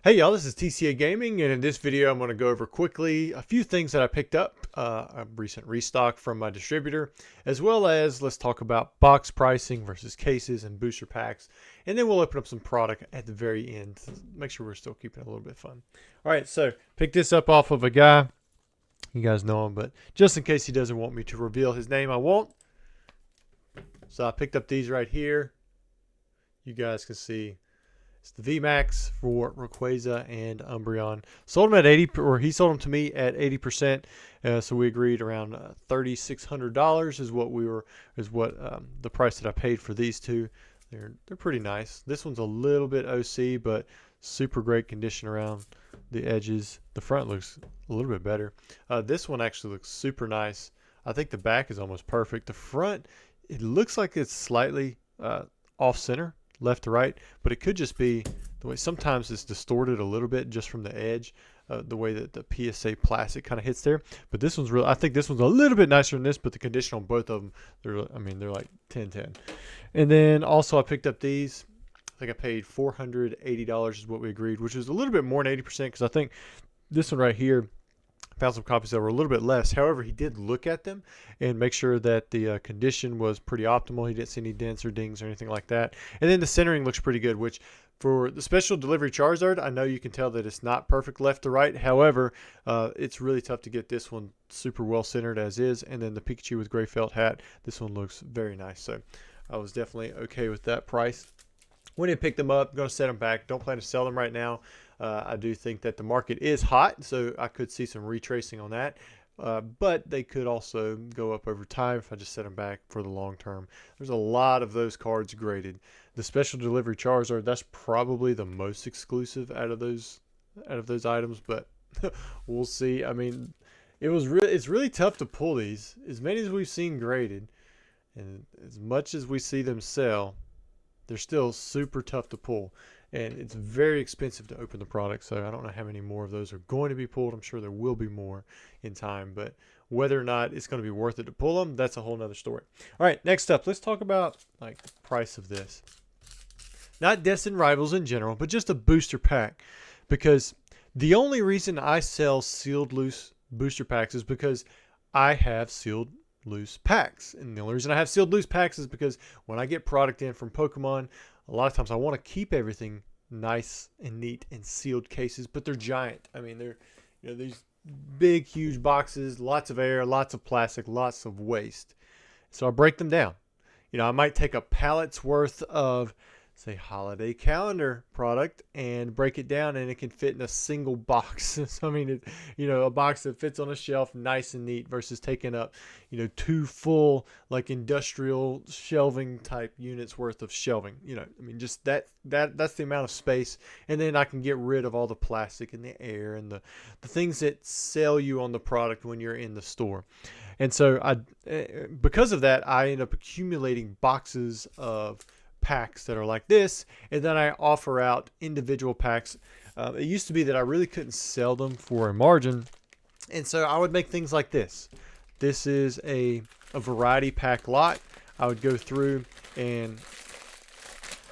Hey y'all, this is TCA Gaming, and in this video I'm going to go over quickly a few things that I picked up, a recent restock from my distributor, as well as let's talk about box pricing versus cases and booster packs, and then we'll open up some product at the very end to make sure we're still keeping it a little bit fun. Alright, so pick this up off of a guy, you guys know him, but just in case he doesn't want me to reveal his name, I won't. So I picked up these right here. You guys can see it's the VMAX for Rayquaza and Umbreon. Sold them at 80, or he sold them to me at 80%. So we agreed around $3,600 is what the price that I paid for these two. They're pretty nice. This one's a little bit OC, but super great condition around the edges. The front looks a little bit better. This one actually looks super nice. I think the back is almost perfect. The front, it looks like it's slightly off center, left to right, but it could just be the way sometimes it's distorted a little bit just from the edge, the way that the PSA plastic kind of hits there. But this one's real. I think this one's a little bit nicer than this, but the condition on both of them, they're like 10-10. And then also I picked up these. I think I paid $480 is what we agreed, which is a little bit more than 80% because I think this one right here, found some copies that were a little bit less. However, he did look at them and make sure that the condition was pretty optimal. He didn't see any dents or dings or anything like that. And then the centering looks pretty good, which for the special delivery Charizard, I know you can tell that it's not perfect left to right. However, it's really tough to get this one super well centered as is. And then the Pikachu with gray felt hat, this one looks very nice. So I was definitely okay with that price. Went and picked them up, going to set them back. Don't plan to sell them right now. I do think that the market is hot, so I could see some retracing on that. But they could also go up over time if I just set them back for the long term. There's a lot of those cards graded. The special delivery Charizard, that's probably the most exclusive out of those items, but we'll see. I mean, it's really tough to pull these. As many as we've seen graded, and as much as we see them sell, they're still super tough to pull. And it's very expensive to open the product, so I don't know how many more of those are going to be pulled. I'm sure there will be more in time, but whether or not it's going to be worth it to pull them, that's a whole nother story. All right, next up, let's talk about like the price of this. Not Destined Rivals in general, but just a booster pack, because the only reason I sell sealed loose booster packs is because I have sealed loose packs. And the only reason I have sealed loose packs is because when I get product in from Pokemon, a lot of times I want to keep everything nice and neat in sealed cases, but they're giant. I mean, they're these big, huge boxes, lots of air, lots of plastic, lots of waste. So I break them down. I might take a pallet's worth of, say, holiday calendar product and break it down, and it can fit in a single box. So, I mean, a box that fits on a shelf nice and neat versus taking up, two full, like, industrial shelving type units worth of shelving. I mean, just that's the amount of space. And then I can get rid of all the plastic and the air and the things that sell you on the product when you're in the store. And so because of that, I end up accumulating boxes of packs that are like this, and then I offer out individual packs. It used to be that I really couldn't sell them for a margin, and so I would make things like this. This is a variety pack lot. I would go through, and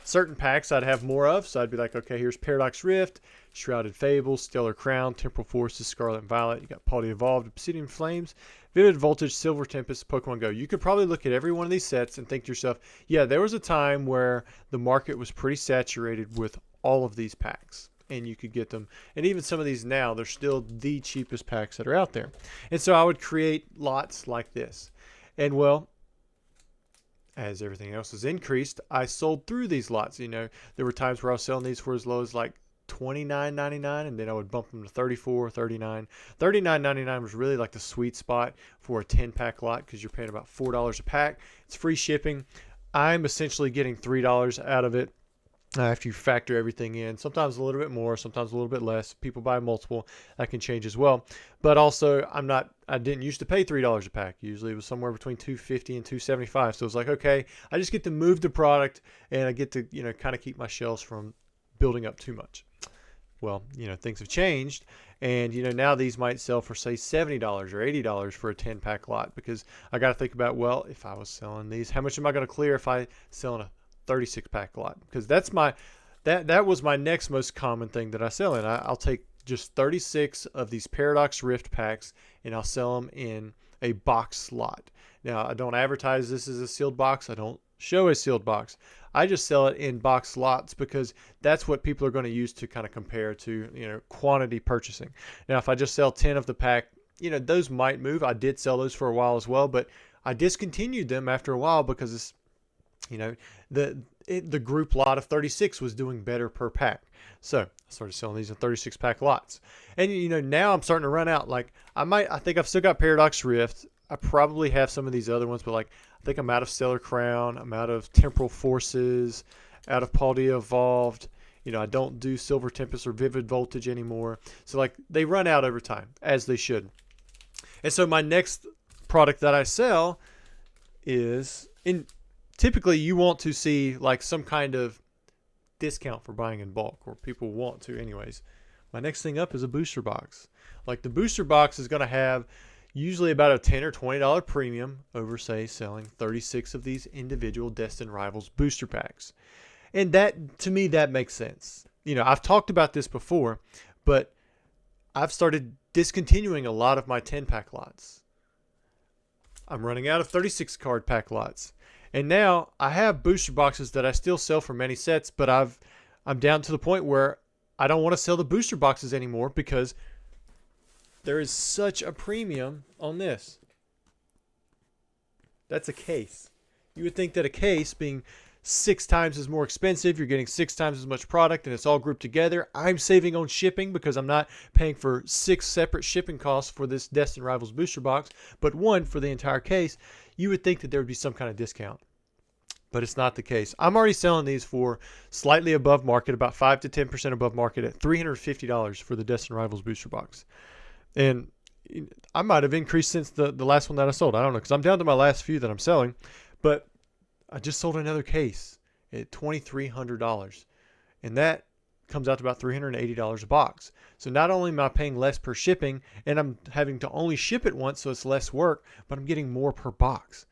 certain packs I'd have more of, so I'd be like, okay, here's Paradox Rift, Shrouded Fable, Stellar Crown, Temporal Forces, Scarlet and Violet. You got Poly Evolved, Obsidian Flames, Vivid Voltage, Silver Tempest, Pokemon Go. You could probably look at every one of these sets and think to yourself, yeah, there was a time where the market was pretty saturated with all of these packs, and you could get them. And even some of these now, they're still the cheapest packs that are out there. And so I would create lots like this. And well, as everything else has increased, I sold through these lots. There were times where I was selling these for as low as like $29.99, and then I would bump them to $34, $39. $39.99 was really like the sweet spot for a 10-pack lot because you're paying about $4 a pack. It's free shipping. I'm essentially getting $3 out of it after you factor everything in. Sometimes a little bit more, sometimes a little bit less. People buy multiple. That can change as well. But also, I didn't used to pay $3 a pack. Usually it was somewhere between $2.50 and $2.75. So it was like, okay, I just get to move the product, and I get to, kind of keep my shelves from building up too much. Well, things have changed, and now these might sell for, say, $70 or $80 for a 10-pack lot, because I got to think about, well, if I was selling these, how much am I going to clear if I sell in a 36-pack lot? Because that's that was my next most common thing that I sell in. I'll take just 36 of these Paradox Rift packs and I'll sell them in a box slot. Now, I don't advertise this as a sealed box. I don't show a sealed box. I just sell it in box slots because that's what people are going to use to kind of compare to, quantity purchasing. Now, if I just sell 10 of the pack, those might move. I did sell those for a while as well, but I discontinued them after a while because it's, the group lot of 36 was doing better per pack. So I started selling these in 36 pack lots. And, now I'm starting to run out. Like I think I've still got Paradox Rift. I probably have some of these other ones, but I think I'm out of Stellar Crown. I'm out of Temporal Forces, out of Paldea Evolved. I don't do Silver Tempest or Vivid Voltage anymore. So they run out over time, as they should. And so my next product that I sell is typically you want to see some kind of discount for buying in bulk, or people want to anyways. My next thing up is a booster box. The booster box is going to have usually about a $10 or $20 premium over, say, selling 36 of these individual Destined Rivals booster packs. And that, to me, that makes sense. I've talked about this before, but I've started discontinuing a lot of my 10-pack lots. I'm running out of 36 card pack lots. And now I have booster boxes that I still sell for many sets, but I'm down to the point where I don't want to sell the booster boxes anymore because there is such a premium on this. That's a case. You would think that a case being 6 times as more expensive, you're getting 6 times as much product and it's all grouped together. I'm saving on shipping because I'm not paying for 6 separate shipping costs for this Destined Rivals booster box, but 1 for the entire case. You would think that there would be some kind of discount, but it's not the case. I'm already selling these for slightly above market, about 5 to 10% above market at $350 for the Destined Rivals booster box. And I might have increased since the last one that I sold. I don't know, because I'm down to my last few that I'm selling. But I just sold another case at $2,300. And that comes out to about $380 a box. So not only am I paying less per shipping, and I'm having to only ship it once, so it's less work, but I'm getting more per box.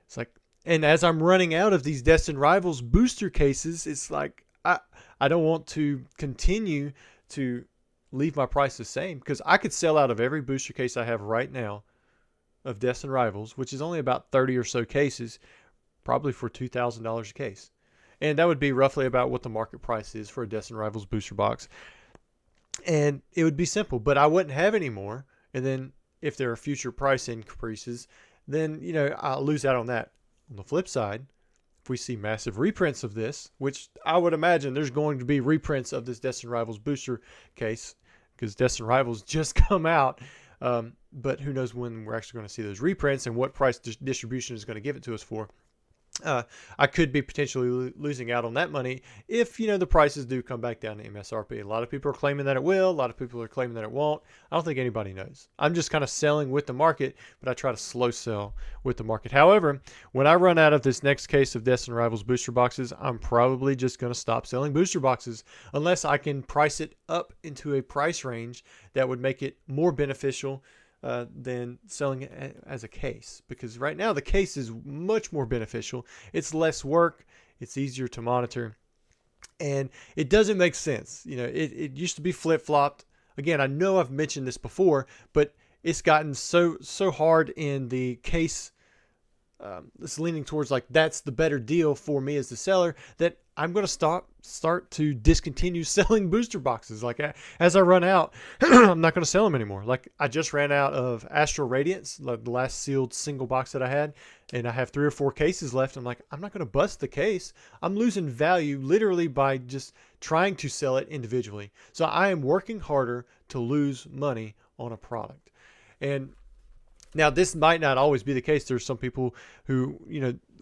It's and as I'm running out of these Destined Rivals booster cases, it's I don't want to continue to leave my price the same, because I could sell out of every booster case I have right now of Destined Rivals, which is only about 30 or so cases, probably for $2,000 a case. And that would be roughly about what the market price is for a Destined Rivals booster box. And it would be simple, but I wouldn't have any more. And then if there are future price increases, then, I'll lose out on that. On the flip side, if we see massive reprints of this, which I would imagine there's going to be reprints of this Destined Rivals booster case, because Destined Rivals just come out. But who knows when we're actually going to see those reprints and what price distribution is going to give it to us for. I could be potentially losing out on that money if, the prices do come back down to MSRP. A lot of people are claiming that it will. A lot of people are claiming that it won't. I don't think anybody knows. I'm just kind of selling with the market, but I try to slow sell with the market. However, when I run out of this next case of Destined Rivals booster boxes, I'm probably just going to stop selling booster boxes unless I can price it up into a price range that would make it more beneficial than selling it as a case, because right now the case is much more beneficial. It's less work, it's easier to monitor, and it doesn't make sense. It used to be flip-flopped. Again, I know I've mentioned this before, but it's gotten so hard in the case. It's leaning towards that's the better deal for me as the seller, that I'm going to start to discontinue selling booster boxes. As I run out, I'm not going to sell them anymore. I just ran out of Astral Radiance, the last sealed single box that I had, and I have 3 or 4 cases left. I'm I'm not going to bust the case. I'm losing value literally by just trying to sell it individually. So I am working harder to lose money on a product. And now, this might not always be the case. There's some people who,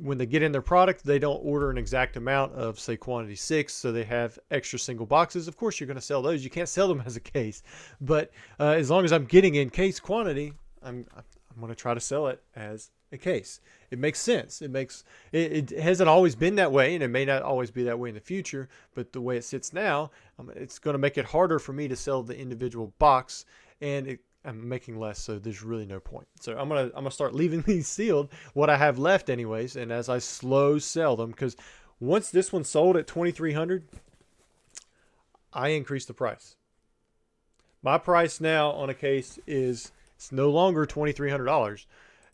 when they get in their product, they don't order an exact amount of, say, quantity 6, so they have extra single boxes. Of course, you're going to sell those. You can't sell them as a case. But as long as I'm getting in case quantity, I'm going to try to sell it as a case. It makes sense. It hasn't always been that way, and it may not always be that way in the future. But the way it sits now, it's going to make it harder for me to sell the individual box, and I'm making less, so there's really no point. So I'm gonna start leaving these sealed, what I have left anyways, and as I slow sell them, because once this one sold at $2,300, I increased the price. My price now on a case is, it's no longer $2,300,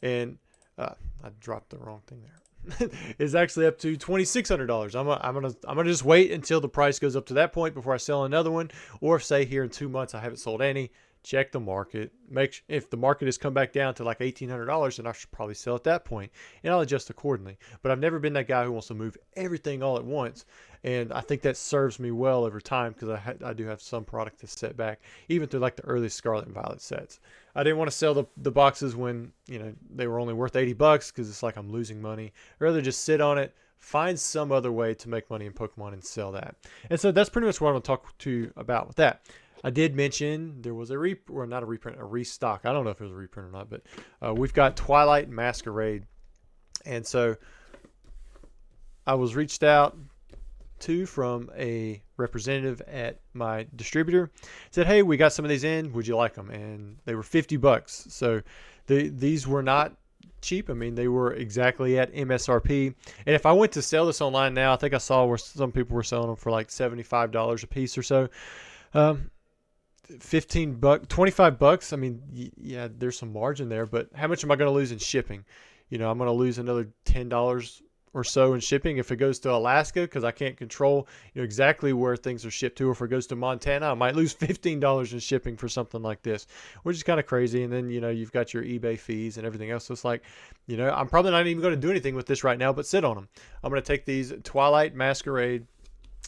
and I dropped the wrong thing there. It's actually up to $2,600. I'm gonna just wait until the price goes up to that point before I sell another one, or if say here in 2 months I haven't sold any. Check the market. If the market has come back down to like $1,800, then I should probably sell at that point, and I'll adjust accordingly. But I've never been that guy who wants to move everything all at once, and I think that serves me well over time because I do have some product to set back, even through like the early Scarlet and Violet sets. I didn't want to sell the boxes when they were only worth $80 because it's like I'm losing money. I'd rather just sit on it, find some other way to make money in Pokemon and sell that. And so that's pretty much what I'm going to talk to you about with that. I did mention there was a restock. I don't know if it was a reprint or not, but we've got Twilight Masquerade. And so I was reached out to from a representative at my distributor. Said, hey, we got some of these in. Would you like them? And they were $50. So these were not cheap. I mean, they were exactly at MSRP. And if I went to sell this online now, I think I saw where some people were selling them for like $75 a piece or so. $15, $25. I mean, yeah, there's some margin there, but how much am I going to lose in shipping? I'm going to lose another $10 or so in shipping if it goes to Alaska, because I can't control exactly where things are shipped to. Or if it goes to Montana, I might lose $15 in shipping for something like this, which is kind of crazy. And then you've got your eBay fees and everything else. So it's like, I'm probably not even going to do anything with this right now, but sit on them. I'm going to take these Twilight Masquerade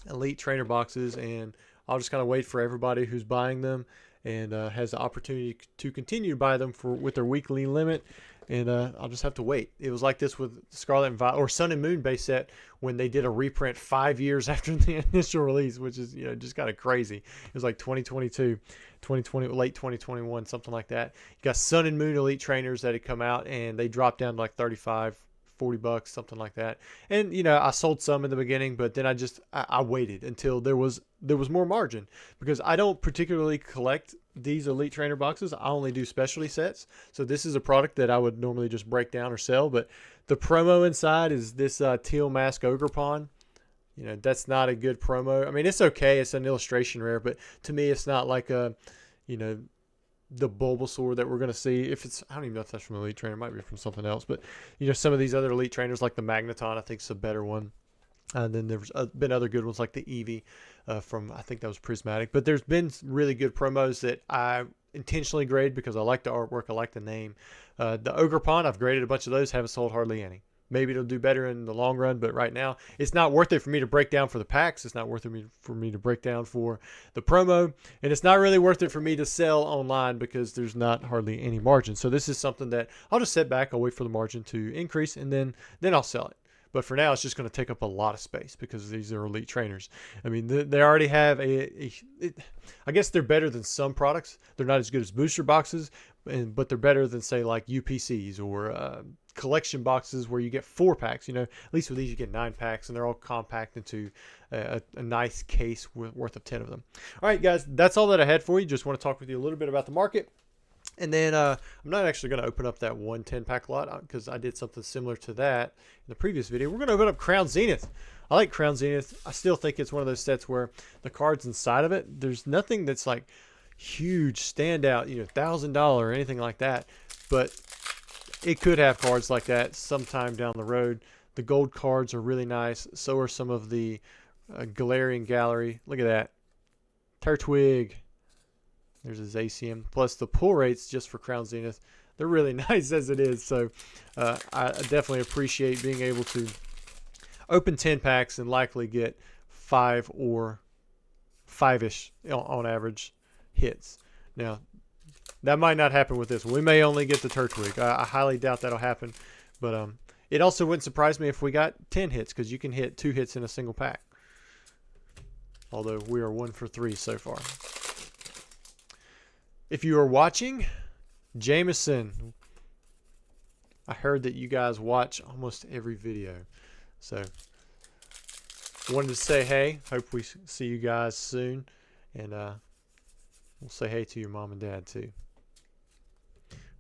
Elite Trainer boxes, and I'll just kind of wait for everybody who's buying them and has the opportunity to continue to buy them with their weekly limit. And I'll just have to wait. It was like this with Scarlet and Violet or Sun and Moon base set when they did a reprint 5 years after the initial release, which is just kind of crazy. It was like 2022, 2020, late 2021, something like that. You got Sun and Moon Elite Trainers that had come out, and they dropped down to like $35-$40, something like that. And I sold some in the beginning, but then I waited until there was more margin, because I don't particularly collect these Elite Trainer boxes. I only do specialty sets. So this is a product that I would normally just break down or sell, but the promo inside is this Teal Mask Ogerpon. That's not a good promo. I mean, it's okay. It's an illustration rare, but to me, it's not like the Bulbasaur that we're going to see. I don't even know if that's from Elite Trainer. It might be from something else. But, some of these other Elite Trainers, like the Magneton, I think is a better one. Then there's been other good ones like the Eevee from, I think that was Prismatic. But there's been really good promos that I intentionally grade because I like the artwork. I like the name. The Ogerpon, I've graded a bunch of those. Haven't sold hardly any. Maybe it'll do better in the long run, but right now it's not worth it for me to break down for the packs. It's not worth it for me to break down for the promo, and it's not really worth it for me to sell online because there's not hardly any margin. So this is something that I'll just sit back. I'll wait for the margin to increase, and then I'll sell it. But for now, it's just going to take up a lot of space because these are Elite Trainers. I mean, they already have I guess they're better than some products. They're not as good as booster boxes, but they're better than, say, like UPCs or collection boxes where you get 4 packs. At least with these, you get 9 packs, and they're all compact into a nice case worth of 10 of them. All right, guys, that's all that I had for you. Just want to talk with you a little bit about the market. And then I'm not actually going to open up that 110-pack lot because I did something similar to that in the previous video. We're going to open up Crown Zenith. I like Crown Zenith. I still think it's one of those sets where the cards inside of it, there's nothing that's like huge standout, $1,000 or anything like that. But it could have cards like that sometime down the road. The gold cards are really nice. So are some of the Galarian Gallery. Look at that. Turtwig. There's his ACM. Plus the pull rates just for Crown Zenith, they're really nice as it is. So I definitely appreciate being able to open 10 packs and likely get 5 or 5-ish on average hits. Now, that might not happen with this. We may only get the Turtwig. I highly doubt that'll happen. But it also wouldn't surprise me if we got 10 hits, because you can hit 2 hits in a single pack. Although we are 1 for 3 so far. If you are watching, Jameson, I heard that you guys watch almost every video. So, wanted to say hey. Hope we see you guys soon. And we'll say hey to your mom and dad too.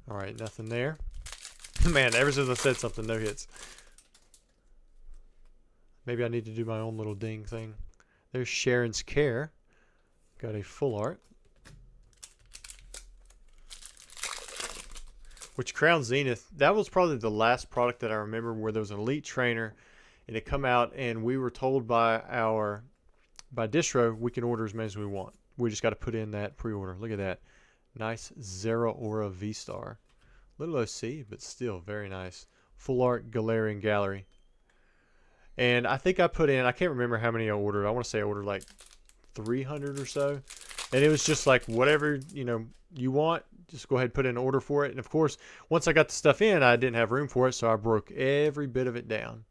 All right, nothing there. Man, ever since I said something, no hits. Maybe I need to do my own little ding thing. There's Sharon's Care. Got a full art. Which Crown Zenith, that was probably the last product that I remember where there was an elite trainer and it come out and we were told by distro we can order as many as we want. We just got to put in that pre-order. Look at that. Nice Zera Aura V-Star. Little OC, but still very nice. Full art Galarian Gallery. And I think I put in, I can't remember how many I ordered. I want to say I ordered like 300 or so. And it was just like whatever, you want, just go ahead and put in an order for it. And of course, once I got the stuff in, I didn't have room for it, so I broke every bit of it down.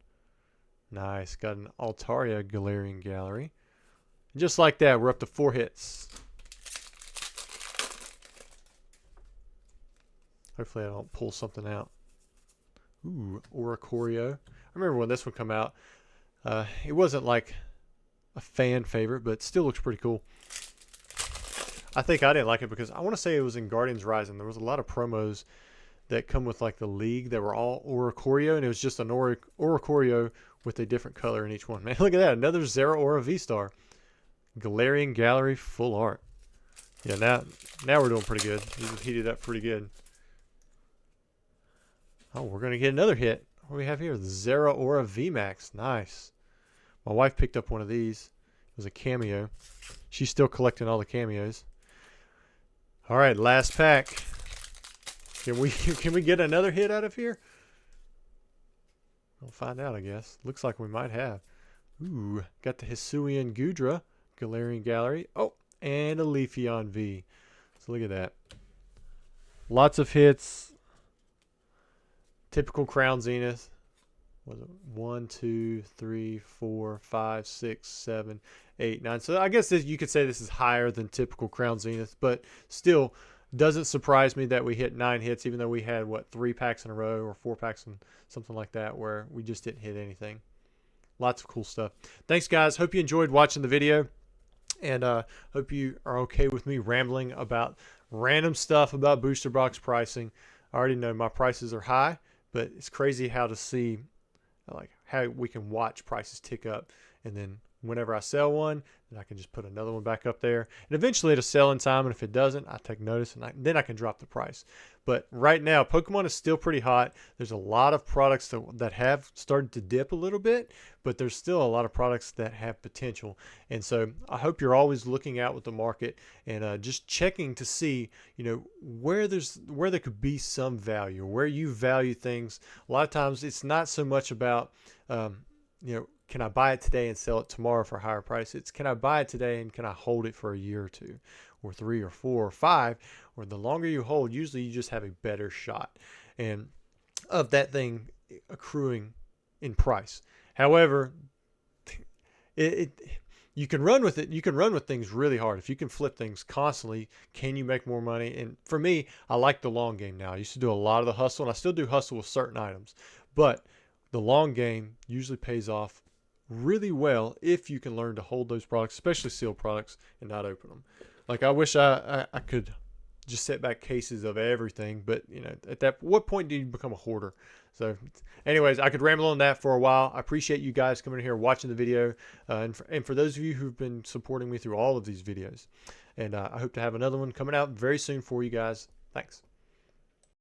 Nice. Got an Altaria Galarian Gallery. And just like that, we're up to 4 hits. Hopefully I don't pull something out. Ooh, Oricorio. I remember when this one come out. It wasn't like a fan favorite, but still looks pretty cool. I think I didn't like it because I want to say it was in Guardians Rising. There was a lot of promos that come with like the League that were all Oricorio, and it was just an Oricorio with a different color in each one. Man, look at that. Another Zera Aura V-Star. Galarian Gallery full art. Yeah, now we're doing pretty good. We just heated up pretty good. Oh, we're going to get another hit. What do we have here? The Zera Aura VMAX. Nice. My wife picked up one of these. It was a cameo. She's still collecting all the cameos. All right, last pack. Can we get another hit out of here? We'll find out, I guess. Looks like we might have. Ooh, got the Hisuian Gudra, Galarian Gallery. Oh, and a Leafeon V. So look at that. Lots of hits. Typical Crown Zenith. Was it 1, 2, 3, 4, 5, 6, 7, 8, 9? So I guess you could say this is higher than typical Crown Zenith, but still doesn't surprise me that we hit 9 hits, even though we had, 3 packs in a row or 4 packs and something like that where we just didn't hit anything. Lots of cool stuff. Thanks, guys. Hope you enjoyed watching the video, and hope you are okay with me rambling about random stuff about booster box pricing. I already know my prices are high, but it's crazy how to see like how we can watch prices tick up, and then whenever I sell one, then I can just put another one back up there, and eventually it'll sell in time, and if it doesn't, I take notice, and then I can drop the price. But right now, Pokemon is still pretty hot. There's a lot of products that have started to dip a little bit, but there's still a lot of products that have potential. And so I hope you're always looking out with the market and just checking to see, where there could be some value, where you value things. A lot of times it's not so much about, can I buy it today and sell it tomorrow for a higher price? It's can I buy it today and can I hold it for a year or 2 or 3 or 4 or 5? Or the longer you hold, usually you just have a better shot and of that thing accruing in price. However, you can run with it. You can run with things really hard. If you can flip things constantly, can you make more money? And for me, I like the long game now. I used to do a lot of the hustle, and I still do hustle with certain items. But the long game usually pays off really well if you can learn to hold those products, especially sealed products, and not open them. Like I wish I could just set back cases of everything, but what point do you become a hoarder? So anyways, I could ramble on that for a while. I appreciate you guys coming in here watching the video, and for those of you who've been supporting me through all of these videos, and I hope to have another one coming out very soon for you guys. Thanks.